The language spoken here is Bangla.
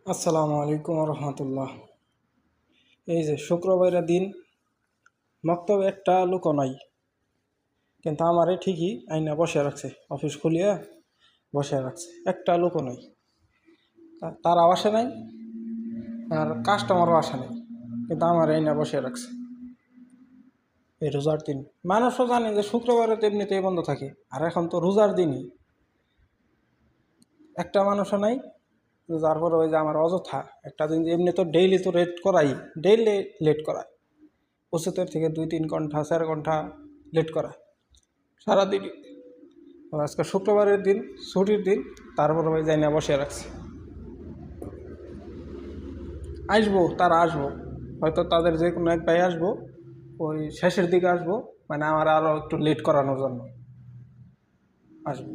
আসসালামু আলাইকুম রহমতুল্লাহ। এই যে শুক্রবারের দিন মক্তবে একটা লোকও নাই, কিন্তু আমারে ঠিকই আইনা বসে রাখছে, অফিস খুলিয়া বসে রাখছে, একটা লোকও নাই। তারাও আসে নাই, আর কাস্টমারও আসে নাই, কিন্তু আমার আইনা বসে রাখছে এই রোজার দিন। মানুষও জানে যে শুক্রবারে তো এমনিতেই বন্ধ থাকে, আর এখন তো রোজার দিনই একটা মানুষও নাই। যার পরে ওই যে আমার অযথা একটা দিন, এমনি তো ডেইলি তো রেট করাই, ডেইলি লেট করায়, উচিতের থেকে 2-3 ঘন্টা 4 ঘন্টা লেট করা সারাদিন। আজকে শুক্রবারের দিন, ছুটির দিন, তারপর ওই যাই না বসে রাখছে। আসবো, তারা আসবো, হয়তো তাদের যে কোনো এক ভাই আসবো, ওই শেষের দিকে আসবো, মানে আমার আরও একটু লেট করানোর জন্য আসবো।